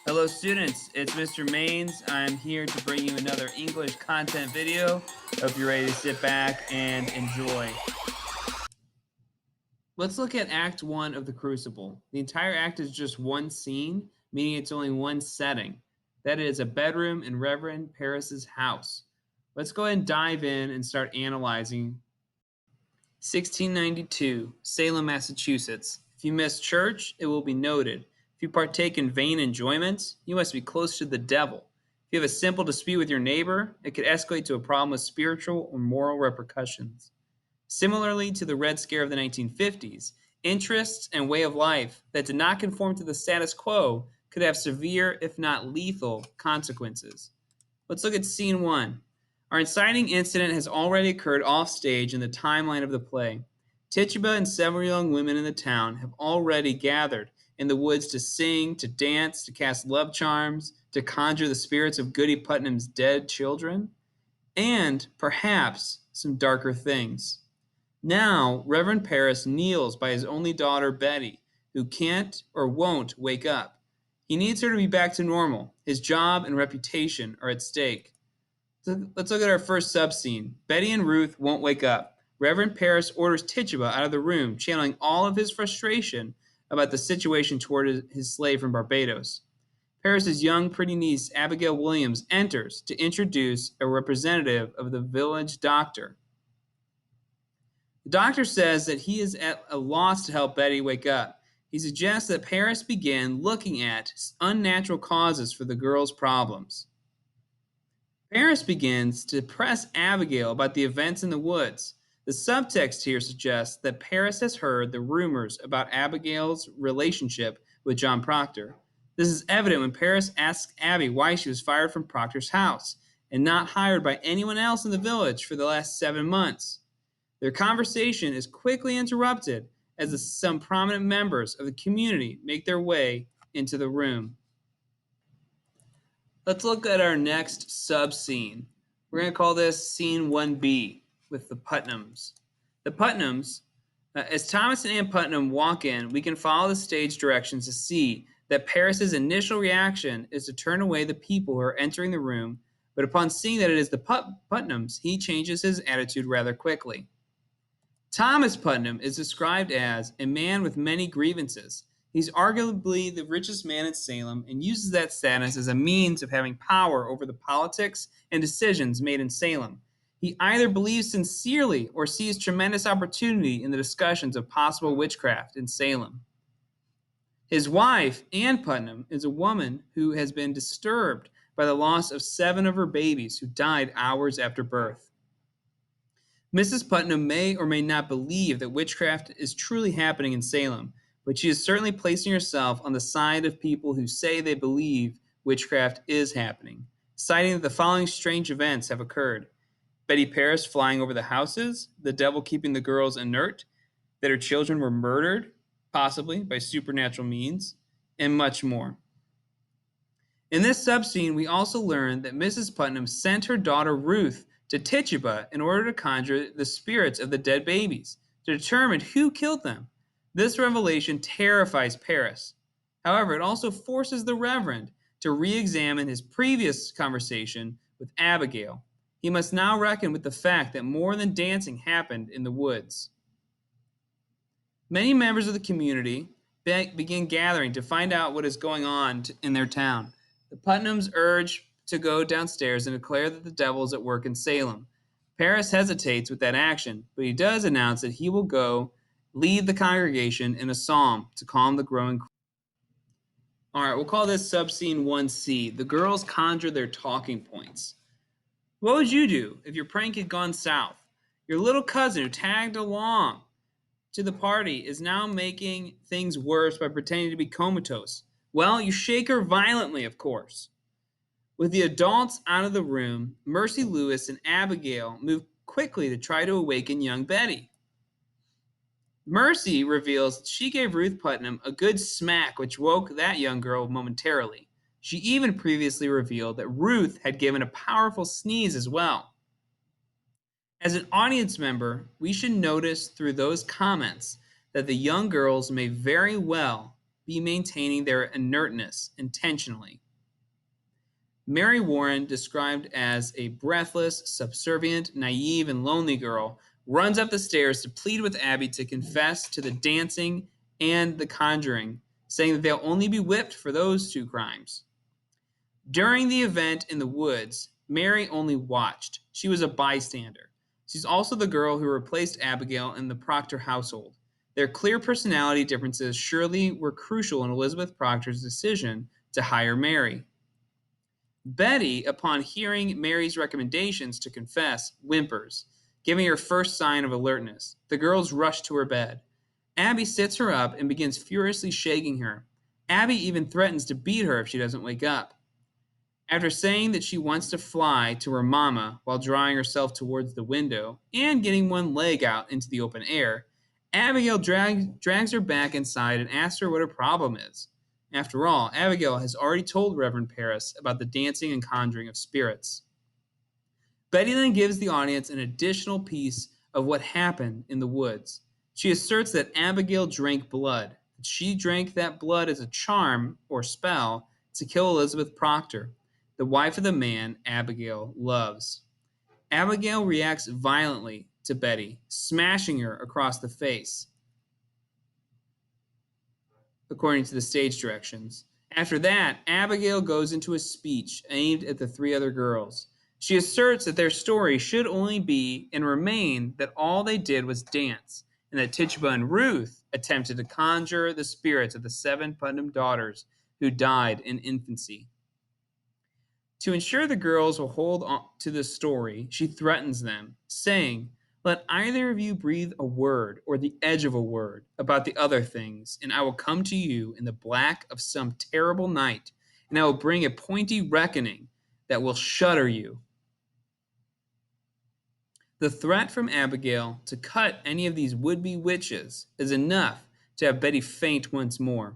Hello students, it's Mr. Maines. I'm here to bring you another English content video. Hope you're ready to sit back and enjoy. Let's look at Act 1 of The Crucible. The entire act is just one scene, meaning it's only one setting. That is a bedroom in Reverend Paris's house. Let's go ahead and dive in and start analyzing. 1692, Salem, Massachusetts. If you miss church, it will be noted. If you partake in vain enjoyments, you must be close to the devil. If you have a simple dispute with your neighbor, it could escalate to a problem with spiritual or moral repercussions. Similarly to the Red Scare of the 1950s, interests and way of life that did not conform to the status quo could have severe, if not lethal, consequences. Let's look at scene 1. Our inciting incident has already occurred offstage in the timeline of the play. Tituba and several young women in the town have already gathered in the woods to sing, to dance, to cast love charms, to conjure the spirits of Goody Putnam's dead children, and, perhaps, some darker things. Now, Reverend Paris kneels by his only daughter, Betty, who can't or won't wake up. He needs her to be back to normal. His job and reputation are at stake. Let's look at our first subscene. Betty and Ruth won't wake up. Reverend Paris orders Tituba out of the room, channeling all of his frustration about the situation toward his slave from Barbados. Paris's young, pretty niece, Abigail Williams, enters to introduce a representative of the village doctor. The doctor says that he is at a loss to help Betty wake up. He suggests that Paris begin looking at unnatural causes for the girl's problems. Paris begins to press Abigail about the events in the woods. The subtext here suggests that Paris has heard the rumors about Abigail's relationship with John Proctor. This is evident when Paris asks Abby why she was fired from Proctor's house and not hired by anyone else in the village for the last 7 months. Their conversation is quickly interrupted as some prominent members of the community make their way into the room. Let's look at our next sub-scene. We're going to call this Scene 1B with the Putnams. The Putnams, as Thomas and Ann Putnam walk in, we can follow the stage directions to see that Paris's initial reaction is to turn away the people who are entering the room, but upon seeing that it is the Putnams, he changes his attitude rather quickly. Thomas Putnam is described as a man with many grievances. He's arguably the richest man in Salem and uses that status as a means of having power over the politics and decisions made in Salem. He either believes sincerely or sees tremendous opportunity in the discussions of possible witchcraft in Salem. His wife, Ann Putnam, is a woman who has been disturbed by the loss of 7 of her babies who died hours after birth. Mrs. Putnam may or may not believe that witchcraft is truly happening in Salem, but she is certainly placing herself on the side of people who say they believe witchcraft is happening, citing that the following strange events have occurred. Betty Paris flying over the houses, the devil keeping the girls inert, that her children were murdered, possibly by supernatural means, and much more. In this subscene, we also learn that Mrs. Putnam sent her daughter Ruth to Tituba in order to conjure the spirits of the dead babies, to determine who killed them. This revelation terrifies Paris. However, it also forces the Reverend to re-examine his previous conversation with Abigail. He must now reckon with the fact that more than dancing happened in the woods. Many members of the community begin gathering to find out what is going on in their town. The Putnams urge to go downstairs and declare that the devil is at work in Salem. Paris hesitates with that action, but he does announce that he will go lead the congregation in a psalm to calm the growing crowd. All right, we'll call this subscene 1C. The girls conjure their talking points. What would you do if your prank had gone south? Your little cousin who tagged along to the party is now making things worse by pretending to be comatose. Well, you shake her violently, of course. With the adults out of the room, Mercy Lewis and Abigail move quickly to try to awaken young Betty. Mercy reveals that she gave Ruth Putnam a good smack, which woke that young girl momentarily. She even previously revealed that Ruth had given a powerful sneeze as well. As an audience member, we should notice through those comments that the young girls may very well be maintaining their inertness intentionally. Mary Warren, described as a breathless, subservient, naive, and lonely girl, runs up the stairs to plead with Abby to confess to the dancing and the conjuring, saying that they'll only be whipped for those two crimes. During the event in the woods, Mary only watched. She was a bystander. She's also the girl who replaced Abigail in the Proctor household. Their clear personality differences surely were crucial in Elizabeth Proctor's decision to hire Mary. Betty, upon hearing Mary's recommendations to confess, whimpers, giving her first sign of alertness. The girls rush to her bed. Abby sits her up and begins furiously shaking her. Abby even threatens to beat her if she doesn't wake up. After saying that she wants to fly to her mama while drawing herself towards the window and getting one leg out into the open air, Abigail drags her back inside and asks her what her problem is. After all, Abigail has already told Reverend Paris about the dancing and conjuring of spirits. Betty then gives the audience an additional piece of what happened in the woods. She asserts that Abigail drank blood. She drank that blood as a charm or spell to kill Elizabeth Proctor, the wife of the man Abigail loves. Abigail reacts violently to Betty, smashing her across the face, according to the stage directions. After that, Abigail goes into a speech aimed at the three other girls. She asserts that their story should only be and remain that all they did was dance, and that Tituba and Ruth attempted to conjure the spirits of the 7 Putnam daughters who died in infancy. To ensure the girls will hold on to the story, she threatens them, saying, "Let either of you breathe a word or the edge of a word about the other things, and I will come to you in the black of some terrible night, and I will bring a pointy reckoning that will shudder you." The threat from Abigail to cut any of these would-be witches is enough to have Betty faint once more.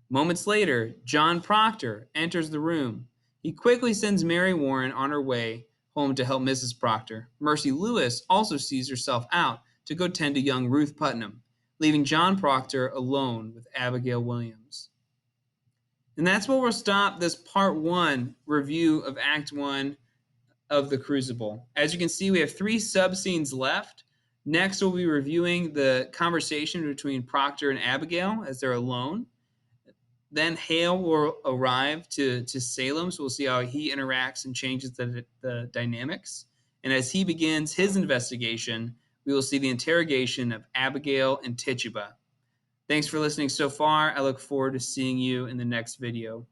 Moments later, John Proctor enters the room. He quickly sends Mary Warren on her way home to help Mrs. Proctor. Mercy Lewis also sees herself out to go tend to young Ruth Putnam, leaving John Proctor alone with Abigail Williams. And that's where we'll stop this part 1 review of Act 1 of The Crucible. As you can see, we have 3 sub-scenes left. Next, we'll be reviewing the conversation between Proctor and Abigail as they're alone. Then Hale will arrive to Salem, so we'll see how he interacts and changes the dynamics. And as he begins his investigation, we will see the interrogation of Abigail and Tituba. Thanks for listening so far. I look forward to seeing you in the next video.